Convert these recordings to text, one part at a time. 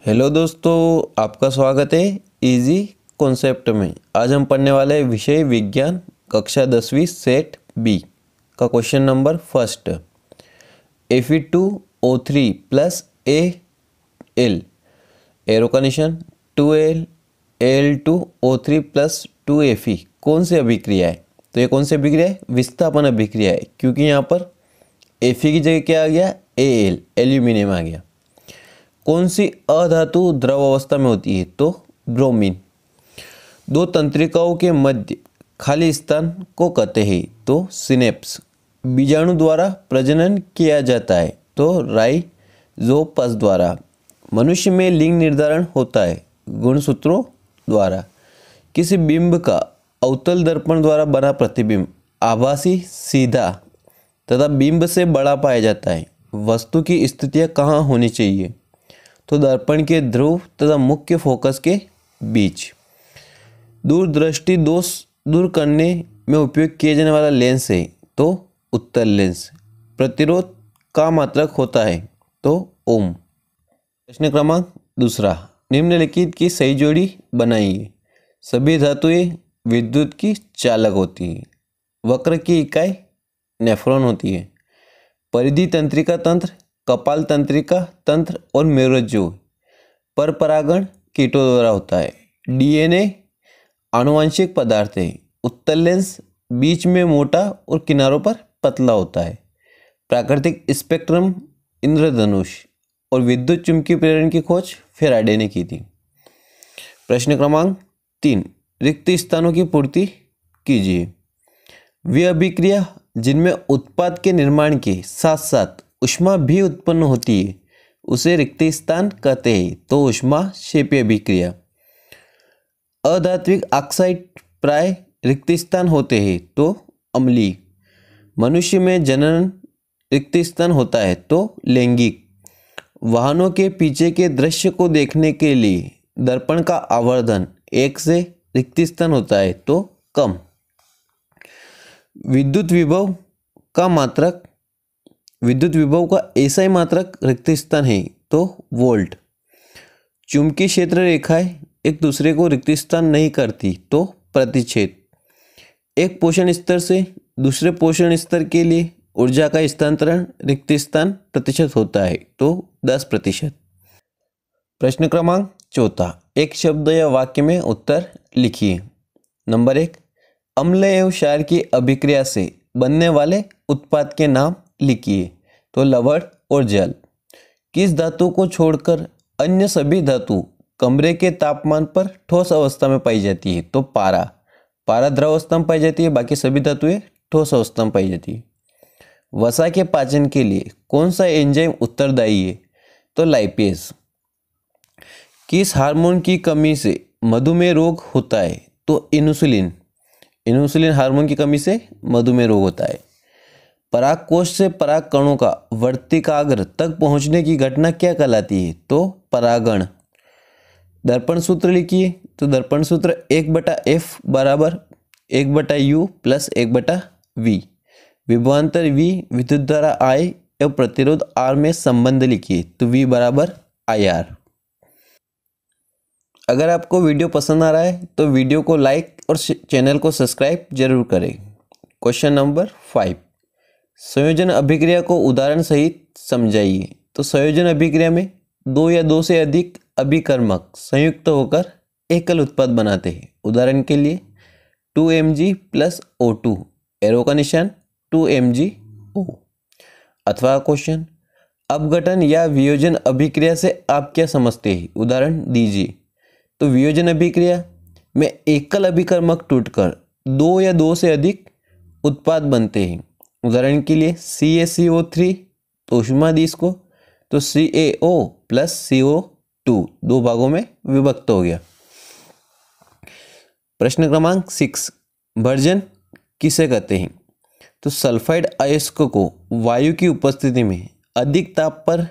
Hello दोस्तों, आपका स्वागत है इजी कॉन्सेप्ट में। आज हम पढ़ने वाले हैं विषय विज्ञान कक्षा 10वीं सेट बी का question number first. Fe2O3 plus Al arrow का निशान 2Al Al2O3 प्लस 2Fe कौन सी अभिक्रिया है? तो ये कौन सी अभिक्रिया है? विस्थापन अभिक्रिया है, क्योंकि यहाँ पर Fe की जगह क्या आ गया? Al एल्यूमिनियम आ गया। कौन सी अधातु द्रव अवस्था में होती है? तो ब्रोमीन। दो तंत्रिकाओं के मध्य खाली स्थान को कहते हैं? तो सिनेप्स। बीजाणु द्वारा प्रजनन किया जाता है? तो राइजोपस द्वारा। मनुष्य में लिंग निर्धारण होता है? गुणसूत्रों द्वारा। किसी बिंब का अवतल दर्पण द्वारा बना प्रतिबिंब आभासी, सीधा तथा बिंब से बड़ा पाया जाता है? वस्तु की स्थितियाँ कहाँ होनी चाहिए? तो दर्पण के ध्रुव तथा मुख्य फोकस के बीच। दूरदृष्टि दोष दूर करने में उपयोग किए जाने वाला लेंस है? तो उत्तल लेंस। प्रतिरोध का मात्रक होता है? तो ओम। प्रश्न क्रमांक दूसरा, निम्नलिखित की सही जोड़ी बनाइए। सभी धातुएं विद्युत की चालक होती है। वक्र की इकाई नेफ्रॉन होती है। परिधि तंत्रिका तंत्र, कपाल तंत्रिका तंत्र और मेरुरज्जु पर परागण कीटों द्वारा होता है। डीएनए आनुवंशिक पदार्थ है। उत्तल लेंस बीच में मोटा और किनारों पर पतला होता है। प्राकृतिक स्पेक्ट्रम इंद्रधनुष और विद्युत चुंबकीय प्रेरण की खोज फेराडे ने की थी। प्रश्न क्रमांक 3, रिक्त स्थानों की पूर्ति कीजिए। वे अभिक्रिया जिनमें उत्पाद के निर्माण के साथ साथ ऊष्मा भी उत्पन्न होती है उसे रिक्त स्थान कहते हैं? तो ऊष्मा क्षेपी अभिक्रिया। अधात्विक ऑक्साइड प्राय रिक्त स्थान होते हैं? तो अम्लीय। मनुष्य में जनन रिक्त स्थान होता है? तो लैंगिक। वाहनों के पीछे के दृश्य को देखने के लिए दर्पण का आवर्धन 1 से रिक्त स्थान होता है? तो कम। विद्युत विभव का ऐसा ही मात्रक रिक्त स्थान है? तो वोल्ट। चुंबकीय क्षेत्र रेखाएं एक दूसरे को रिक्त स्थान नहीं करती? तो प्रतिच्छेद। एक पोषण स्तर से दूसरे पोषण स्तर के लिए ऊर्जा का स्थानांतरण रिक्त स्थान प्रतिशत होता है? तो 10%। प्रश्न क्रमांक 4, एक शब्द या वाक्य में उत्तर लिखिए। नंबर 1, अम्ल एवं क्षार की अभिक्रिया से बनने वाले उत्पाद के नाम लिखिए। तो लवण और जल। किस धातु को छोड़कर अन्य सभी धातु कमरे के तापमान पर ठोस अवस्था में पाई जाती है? तो पारा। पारा द्रव अवस्था में पाई जाती है, बाकी सभी धातुएं ठोस अवस्था में पाई जाती है। वसा के पाचन के लिए कौन सा एंजाइम उत्तरदायी है? तो लाइपेज। किस हार्मोन की कमी से मधुमेह रोग होता है? तो इंसुलिन। इंसुलिन हार्मोन की कमी से मधुमेह रोग होता है। पराग कोश से पराग कणों का वर्तिकाग्र तक पहुंचने की घटना क्या कहलाती है? तो परागण। दर्पण सूत्र लिखिए। तो दर्पण सूत्र 1/F बराबर 1/U प्लस 1/V। विभवांतर V, विद्युत धारा I एवं प्रतिरोध R में संबंध लिखिए। तो V बराबर IR। अगर आपको वीडियो पसंद आ रहा है तो वीडियो को लाइक और चैनल को सब्सक्राइब जरूर करें। क्वेश्चन नंबर 5, संयोजन अभिक्रिया को उदाहरण सहित समझाइए। तो संयोजन अभिक्रिया में 2 या 2 से अधिक अभिकर्मक संयुक्त होकर एकल उत्पाद बनाते हैं। उदाहरण के लिए 2Mg प्लस O2 एरो का निशान 2MgO। अथवा क्वेश्चन, अपघटन या वियोजन अभिक्रिया से आप क्या समझते हैं? उदाहरण दीजिए। तो वियोजन अभिक्रिया में एकल अभिकर्मक टूटकर 2 या 2 से अधिक उत्पाद बनते हैं। उदाहरण के लिए CaCO3, तो ऊष्मा दी इसको, तो CaO प्लस CO2 दो भागों में विभक्त हो गया। प्रश्न क्रमांक 6, भर्जन किसे कहते हैं? तो सल्फाइड अयस्क को वायु की उपस्थिति में अधिक ताप पर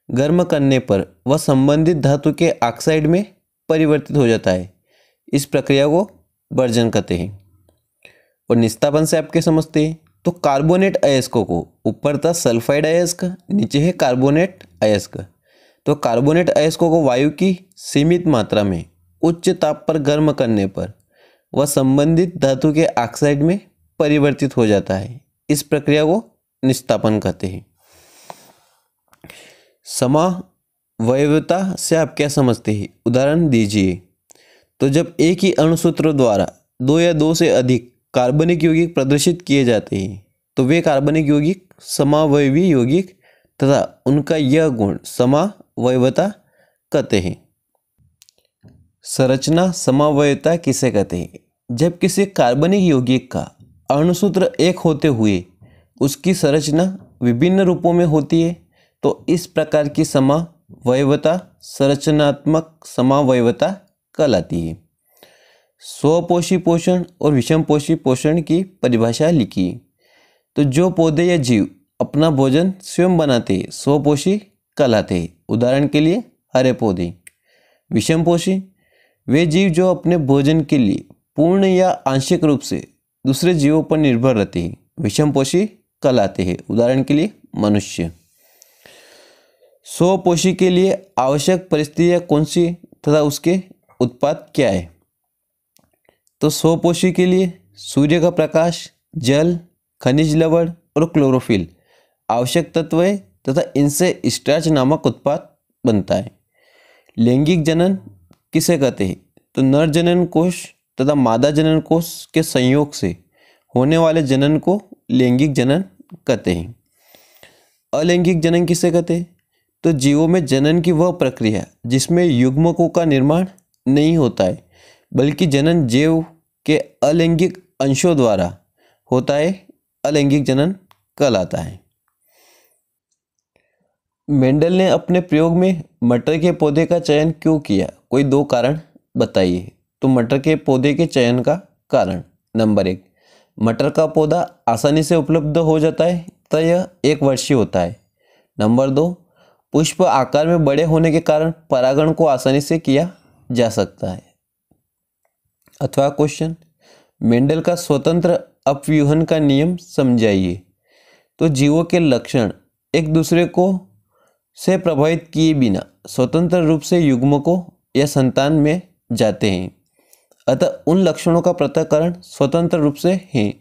गर्म करने पर वह संबंधित धातु के ऑक्साइड में परिवर्तित हो जाता है। इस प्रक्रिया को भर्जन कहते हैं। और निस्तापन से आपके समझते हैं? तो कार्बोनेट अयस्कों को ऊपर था सल्फाइड अयस्क, नीचे है कार्बोनेट अयस्क। तो कार्बोनेट अयस्कों को वायु की सीमित मात्रा में उच्च ताप पर गर्म करने पर वह संबंधित धातु के ऑक्साइड में परिवर्तित हो जाता है। इस प्रक्रिया को निस्तापन कहते हैं। समावयवता से आप क्या समझते हैं? उदाहरण दीजिए। तो जब एक ही अणुसूत्र द्वारा दो या दो से अधिक कार्बनिक यौगिक प्रदर्शित किए जाते हैं तो वे कार्बनिक यौगिक समावयवी यौगिक तथा उनका यह गुण समावयवता कहते हैं। संरचना समावयवता किसे कहते हैं? जब किसी कार्बनिक यौगिक का अणुसूत्र एक होते हुए उसकी संरचना विभिन्न रूपों में होती है तो इस प्रकार की समावयवता संरचनात्मक समावयवता कहलाती है। स्वपोषी पोषण और विषमपोषी पोषण की परिभाषा लिखी। तो जो पौधे या जीव अपना भोजन स्वयं बनाते स्वपोषी कहलाते हैं। उदाहरण के लिए हरे पौधे। विषमपोषी वे जीव जो अपने भोजन के लिए पूर्ण या आंशिक रूप से दूसरे जीवों पर निर्भर रहते हैं, विषमपोषी कहलाते हैं। उदाहरण के लिए मनुष्य। स्वपोषी के लिए आवश्यक परिस्थितियाँ कौन सी तथा उसके उत्पाद क्या है? तो स्वपोषी के लिए सूर्य का प्रकाश, जल, खनिज लवण और क्लोरोफिल आवश्यक तत्व है तथा इनसे स्टार्च नामक उत्पाद बनता है। लैंगिक जनन किसे कहते हैं? तो नर जनन कोष तथा मादा जनन कोष के संयोग से होने वाले जनन को लैंगिक जनन कहते हैं। अलैंगिक जनन किसे कहते हैं? तो जीवों में जनन की वह प्रक्रिया जिसमें युग्मकों का निर्माण नहीं होता है बल्कि जनन जीव के अलैंगिक अंशों द्वारा होता है, अलैंगिक जनन कहलाता है। मेंडल ने अपने प्रयोग में मटर के पौधे का चयन क्यों किया? कोई दो कारण बताइए। तो मटर के पौधे के चयन का कारण, नंबर 1, मटर का पौधा आसानी से उपलब्ध हो जाता है तथा यह 1 वर्षीय होता है। नंबर 2, पुष्प आकार में बड़े होने के कारण परागण को आसानी से किया जा सकता है। अथवा क्वेश्चन, मेंडल का स्वतंत्र अपव्यूहन का नियम समझाइए। तो जीवों के लक्षण एक दूसरे को से प्रभावित किए बिना स्वतंत्र रूप से युग्मकों या संतान में जाते हैं, अतः उन लक्षणों का पृथक्करण स्वतंत्र रूप से है।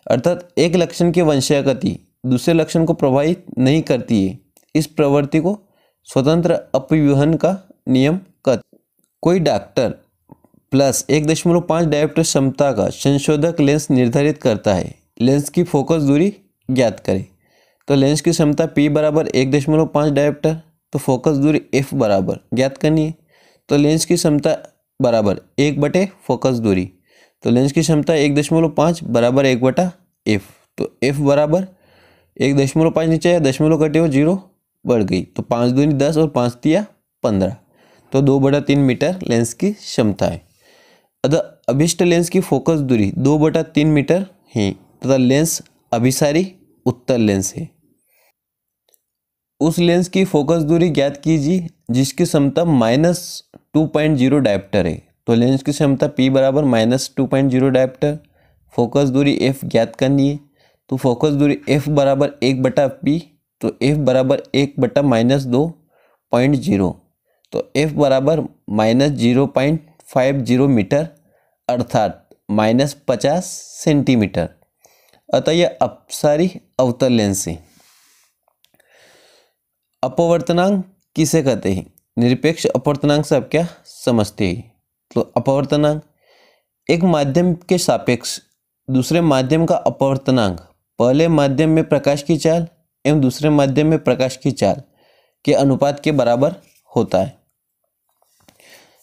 अर्थात एक लक्षण की वंशागति दूसरे लक्षण को प्रभावित नहीं करती है। इस प्रवृत्ति को स्वतंत्र अपव्यूहन का नियम कहते। कोई डॉक्टर प्लस 1.5 डायोप्टर क्षमता का संशोधक लेंस निर्धारित करता है। लेंस की फोकस दूरी ज्ञात करें। तो लेंस की क्षमता P बराबर 1.5 डायोप्टर, तो फोकस दूरी F बराबर ज्ञात करनी है। तो लेंस की क्षमता बराबर 1 फोकस दूरी, तो लेंस की क्षमता 1.5 बराबर 1/F। तो F बराबर 1.5 नीचे या दशमलव कटे हो 0 बढ़ गई, तो 5 दूनी 10 और 5 तिया 15, तो 2/3 मीटर लेंस की क्षमता है। अतः अभिष्ट लेंस की फोकस दूरी 2/3 मीटर है तथा लेंस अभिसारी उत्तल लेंस है। उस लेंस की फोकस दूरी ज्ञात कीजिए जिसकी क्षमता -2.0 डायोप्टर है। तो लेंस की क्षमता P बराबर -2.0 डायोप्टर, फोकस दूरी F ज्ञात करनी है। तो फोकस दूरी F बराबर 1/P, तो F बराबर 1/-2.0, तो F बराबर -0.50 मीटर अर्थात -50 सेंटीमीटर। अतः यह अपसारी अवतल लेंस है। अपवर्तनांक किसे कहते हैं? निरपेक्ष अपवर्तनांक से आप क्या समझते हैं? तो अपवर्तनांक एक माध्यम के सापेक्ष दूसरे माध्यम का अपवर्तनांक पहले माध्यम में प्रकाश की चाल एवं दूसरे माध्यम में प्रकाश की चाल के अनुपात के बराबर होता है।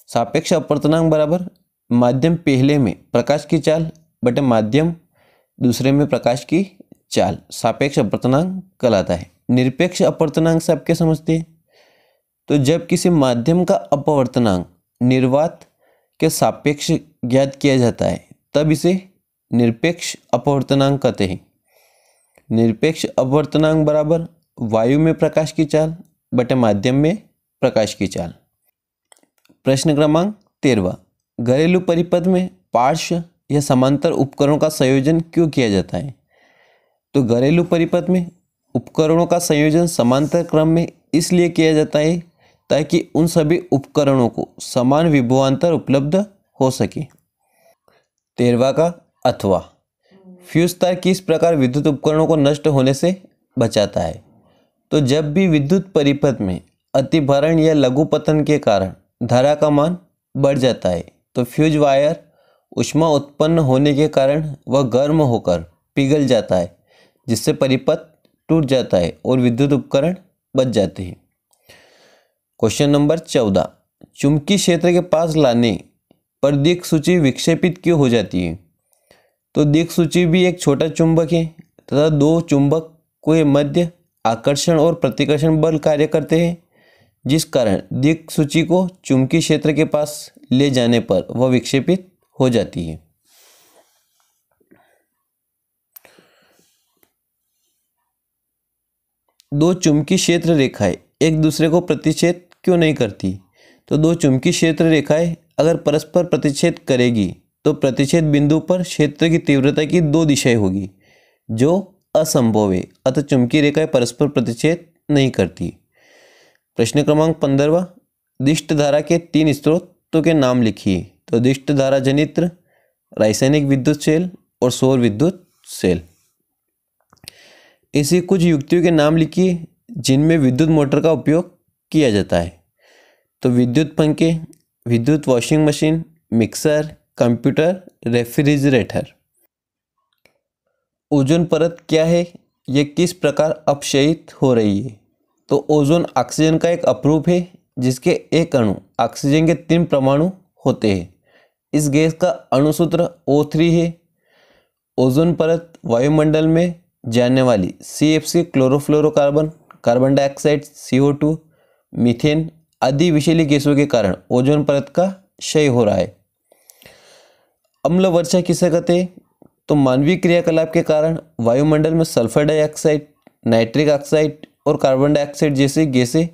सापेक्ष अपवर्तनांक बराबर माध्यम पहले में प्रकाश की चाल बटे माध्यम दूसरे में प्रकाश की चाल, सापेक्ष अपवर्तनांक कहलाता है। निरपेक्ष अपवर्तनांक से आप क्या समझते हैं? तो जब किसी माध्यम का अपवर्तनांक निर्वात के सापेक्ष ज्ञात किया जाता है तब इसे निरपेक्ष अपवर्तनांक कहते हैं। निरपेक्ष अपवर्तनांक बराबर वायु में प्रकाश की चाल बटे माध्यम में प्रकाश की चाल। प्रश्न क्रमांक 13, घरेलू परिपथ में पार्श्व या समांतर उपकरणों का संयोजन क्यों किया जाता है? तो घरेलू परिपथ में उपकरणों का संयोजन समांतर क्रम में इसलिए किया जाता है ताकि उन सभी उपकरणों को समान विभवांतर उपलब्ध हो सके। 13वां का अथवा। फ्यूज तार किस प्रकार विद्युत उपकरणों को नष्ट होने से बचाता है? तो जब भी विद्युत परिपथ में अतिभरण या लघुपतन के कारण धारा का मान बढ़ जाता है तो फ्यूज वायर ऊष्मा उत्पन्न होने के कारण वह गर्म होकर पिघल जाता है, जिससे परिपथ टूट जाता है और विद्युत उपकरण बच जाते हैं। क्वेश्चन नंबर 14, चुंबकीय क्षेत्र के पास लाने पर दिक्सूची विक्षेपित क्यों हो जाती है? तो दिक्सूची भी एक छोटा चुंबक है तथा दो चुंबक के मध्य आकर्षण और प्रतिकर्षण बल कार्य करते हैं, जिस कारण दिक्सूची को चुंबकीय क्षेत्र के पास ले जाने पर वह विक्षेपित हो जाती है। दो चुंबकीय क्षेत्र रेखाएं एक दूसरे को प्रतिच्छेद क्यों नहीं करती? तो दो चुंबकीय क्षेत्र रेखाएं अगर परस्पर प्रतिच्छेद करेगी तो प्रतिच्छेद बिंदु पर क्षेत्र की तीव्रता की दो दिशाएं होगी, जो असंभव है, अतः चुंबकीय रेखाएं परस्पर प्रतिच्छेद नहीं करती। प्रश्न क्रमांक 15वां, दिष्ट धारा के 3 स्रोतों के नाम लिखिए। तो दिष्ट धारा जनित्र, रासायनिक विद्युत सेल और सौर विद्युत सेल। ऐसी कुछ युक्तियों के नाम लिखिए जिनमें विद्युत मोटर का उपयोग किया जाता है। तो विद्युत पंखे, विद्युत washing machine, mixer, computer, refrigerator. Ozone परत क्या है? यह किस प्रकार अपक्षयित हो रही है? तो ओजोन ऑक्सीजन का एक अपरूप है जिसके एक अणु ऑक्सीजन के 3 परमाणु होते हैं। इस गैस का अणुसूत्र O3 है। ओजोन परत वायुमंडल में जाने वाली CFC, chlorofluorocarbon, carbon dioxide, CO2, methane आदि विषैली गैसों के कारण ओजोन परत का क्षय हो रहा है। अम्ल वर्षा किसे कहते हैं? तो मानवीय क्रियाकलाप के कारण वायुमंडल में सल्फर डाइऑक्साइड, नाइट्रिक ऑक्साइड और कार्बन डाइऑक्साइड जैसी गैसें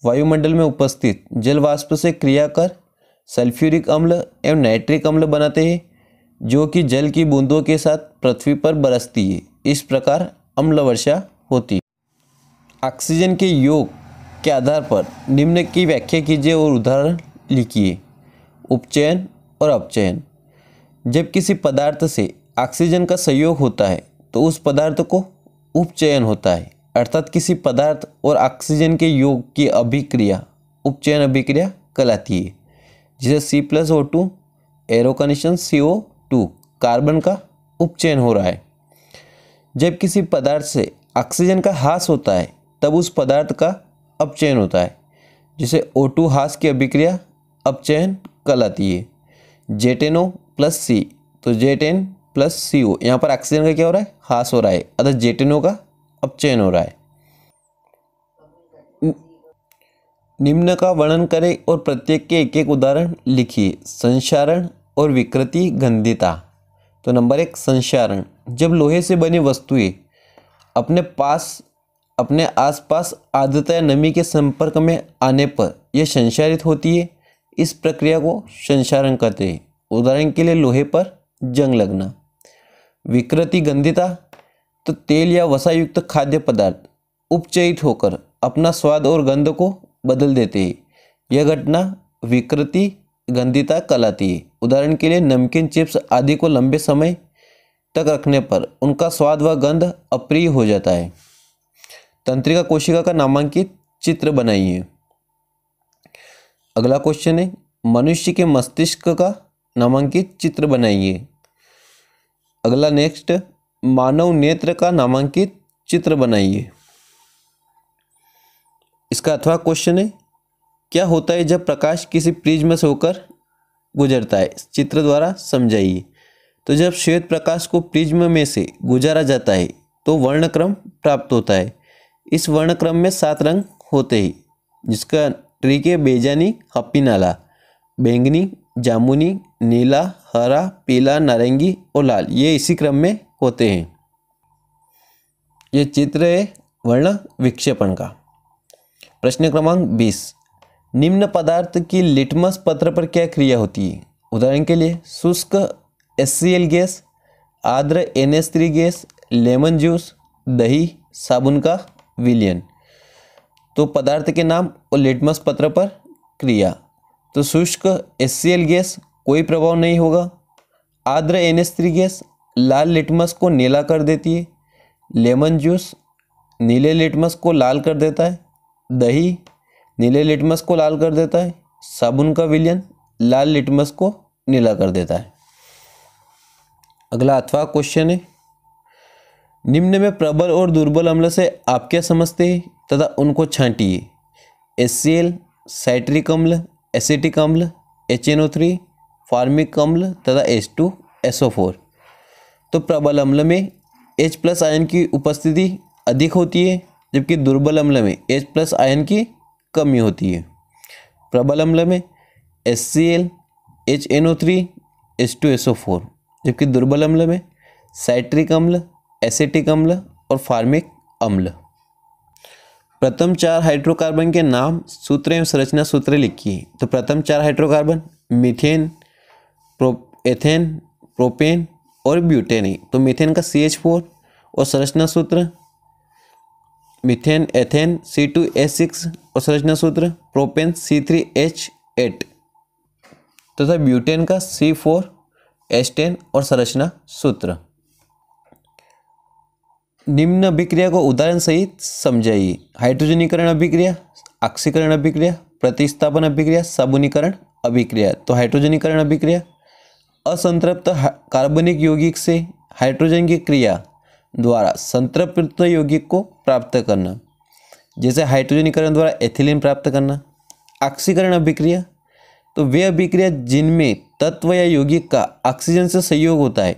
वायुमंडल में उपस्थित जल वाष्प से क्रिया कर सल्फ्यूरिक अम्ल एवं नाइट्रिक अम्ल बनाते हैं, जो कि जल की बूंदों के साथ पृथ्वी पर बरसती है। इस प्रकार अम्ल वर्षा होती है। ऑक्सीजन के योग के आधार पर निम्न की व्याख्या कीजिए और उदाहरण लिखिए। उपचयन और अपचयन। जब किसी पदार्थ से ऑक्सीजन का संयोग होता है तो उस पदार्थ को उपचयन होता है, अर्थात किसी पदार्थ और ऑक्सीजन के योग की अभिक्रिया उपचयन अभिक्रिया कहलाती है, जिसे C+O2 एरो का निशान CO2 कार्बन का उपचयन हो रहा है। जब किसी पदार्थ से ऑक्सीजन का ह्रास होता है तब उस पदार्थ का अपचयन होता है, जिसे O2 ह्रास की अभिक्रिया अपचयन कहलाती है। Z2O + C, तो Z2 + CO, यहाँ पर ऑक्सीजन का क्या हो रहा है? ह्रास हो रहा है, अतः Z2O का अपचयन हो रहा है। निम्न का वर्णन करें और प्रत्येक के एक एक उदाहरण लिखिए। संक्षारण और विकृति गंधिता। तो नंबर 1, संक्षारण। जब लोहे से बनी वस्तुएं अपने आसपास आर्द्रता या नमी के संपर्क में आने पर यह संक्षारित होती है। इस प्रक्रिया को संक्षारण कहते हैं। उदाहरण के लिए लोहे पर जंग लगना। विकृति गंधिता, तो तेल या वसायुक्त खाद्य पदार्थ उपचयित होकर अपना स्वाद और गंध को बदल देते हैं। यह घटना विकृति गंधिता कहलाती है। उदाहरण के लिए नमकीन, चिप्स आदि को लंबे समय तक रखने पर उनका स्वाद व गंध अप्रिय हो जाता है। तंत्रिका कोशिका का नामांकित चित्र बनाइए। अगला क्वेश्चन है, मनुष्य के मस्तिष्क का नामांकित चित्र बनाइए। अगला नेक्स्ट, मानव नेत्र का नामांकित चित्र बनाइए। इसका अथवा क्वेश्चन है, क्या होता है जब प्रकाश किसी प्रिज्म से होकर गुजरता है? चित्र द्वारा समझाइए। तो जब श्वेत प्रकाश को प्रिज्म में से गुजारा जाता है तो वर्णक्रम प्राप्त होता है। इस वर्णक्रम में 7 रंग होते हैं, जिसका ट्रिक है बेजानी, हप्पी नाला, बैंगनी, जामुनी, नीला, हरा, पीला, नारंगी और लाल। ये इसी क्रम में होते हैं। ये चित्र है वर्ण विक्षेपण का। प्रश्न क्रमांक 20, निम्न पदार्थ की लिटमस पत्र पर क्या क्रिया होती है? उदाहरण के लिए शुष्क HCl गैस, आर्द्र NH3 गैस, लेमन जूस, दही, साबुन का विलयन। तो पदार्थ के नाम और लिटमस पत्र पर क्रिया। तो शुष्क HCl गैस कोई प्रभाव नहीं होगा। आर्द्र NH3 गैस लाल लिटमस को नीला कर देती है। लेमन जूस नीले लिटमस को लाल कर देता है। दही नीले लिटमस को लाल कर देता है। साबुन का विलयन लाल लिटमस को नीला कर देता है। अगला 8वां क्वेश्चन है, निम्न में प्रबल और दुर्बल अम्ल से आप क्या समझते हैं तथा उनको छांटिए। HCl, साइट्रिक अम्ल, एसिटिक अम्ल, HNO3, फार्मिक अम्ल तथा H2SO4। तो प्रबल अम्ल में H+ आयन की उपस्थिति अधिक होती है, जबकि दुर्बल अम्ल में H+ आयन की कमी होती है। प्रबल अम्ल में HCl, HNO3, H2SO4, जबकि दुर्बल अम्ल में साइट्रिक अम्ल, एसिटिक अम्ल और फार्मिक अम्ल। प्रथम 4 हाइड्रोकार्बन के नाम, सूत्र एवं संरचना सूत्र लिखिए। तो प्रथम 4 हाइड्रोकार्बन मीथेन, एथेन, प्रोपेन और ब्यूटेन है। तो मीथेन का CH4 और संरचना सूत्र मीथेन एथेन C2H6 और संरचना सूत्र प्रोपेन C3H8 तथा ब्यूटेन का C4H10 और संरचना सूत्र। निम्न अभिक्रिया को उदाहरण सहित समझाइए। हाइड्रोजनीकरण अभिक्रिया, ऑक्सीकरण अभिक्रिया, प्रतिस्थापन अभिक्रिया, साबुनीकरण अभिक्रिया। तो हाइड्रोजनीकरण अभिक्रिया, असंतृप्त कार्बनिक यौगिक से हाइड्रोजन की क्रिया द्वारा संतृप्त यौगिक को प्राप्त करना, जैसे हाइड्रोजनीकरण द्वारा एथिलीन प्राप्त करना। ऑक्सीकरण अभिक्रिया, तो वे अभिक्रिया जिनमें तत्व या यौगिक का ऑक्सीजन से संयोग होता है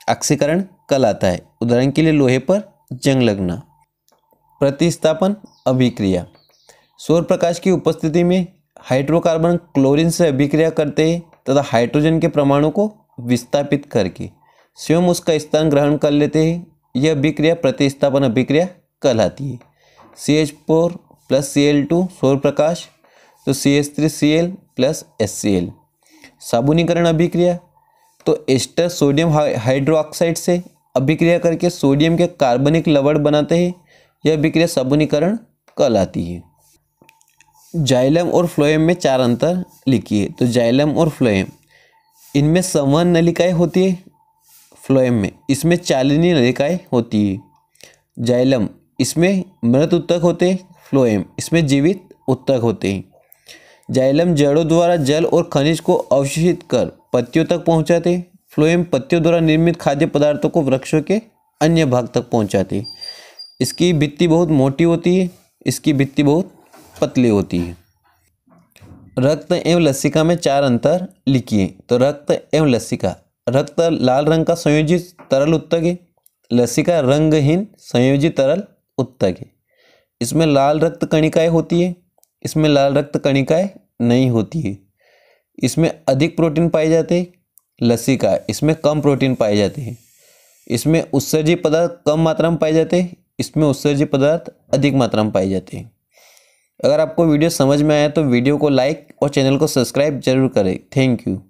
ऑक्सीकरण कहलाता है। उदाहरण के लिए लोहे पर जंग लगना। प्रतिस्थापन अभिक्रिया, सौर प्रकाश की उपस्थिति में हाइड्रोकार्बन क्लोरीन से अभिक्रिया करते हैं तथा हाइड्रोजन के परमाणु को विस्थापित करके स्वयं उसका स्थान ग्रहण कर लेते हैं। यह अभिक्रिया प्रतिस्थापन अभिक्रिया कहलाती है। CH4 + Cl2 सौर प्रकाश, तो CH3Cl + HCl। साबुनीकरण अभिक्रिया, तो एस्टर सोडियम हाइड्रोक्साइड से अभिक्रिया करके सोडियम के कार्बनिक लवण बनाते हैं। यह अभिक्रिया साबुनीकरण कहलाती है। जाइलम और फ्लोएम में 4 अंतर लिखिए। तो जाइलम और फ्लोएम, इनमें संवहन नलिकाएं होती है फ्लोएम में, इसमें चालनीय नलिकाएं होती है। जाइलम इसमें मृत उत्तक होते हैं, फ्लोएम इसमें जीवित उत्तक होते हैं। जाइलम जड़ों द्वारा जल और खनिज को अवशोषित कर पत्तियों तक पहुंचाते हैं। फ्लोएम पत्तियों द्वारा निर्मित खाद्य पदार्थों को वृक्षों के अन्य भाग तक पहुंचाते हैं। इसकी भित्ति बहुत मोटी होती है, इसकी भित्ति बहुत पतली होती है। रक्त एवं लसिका में 4 अंतर लिखिए। तो रक्त एवं लसिका, रक्त लाल रंग का संयोजित तरल उत्तक है, लसिका रंगहीन संयोजित तरल उत्तक है। इसमें लाल रक्त कणिकाएं होती है, इसमें लाल रक्त कणिकाएं नहीं होती है। इसमें अधिक प्रोटीन पाए जाते हैं, लसिका इसमें कम प्रोटीन पाए जाते हैं। इसमें उत्सर्जित पदार्थ कम मात्रा में पाए जाते हैं, इसमें उत्सर्जित पदार्थ अधिक मात्रा में पाए जाते हैं। अगर आपको वीडियो समझ में आया तो वीडियो को लाइक और चैनल को सब्सक्राइब जरूर करें। Thank you.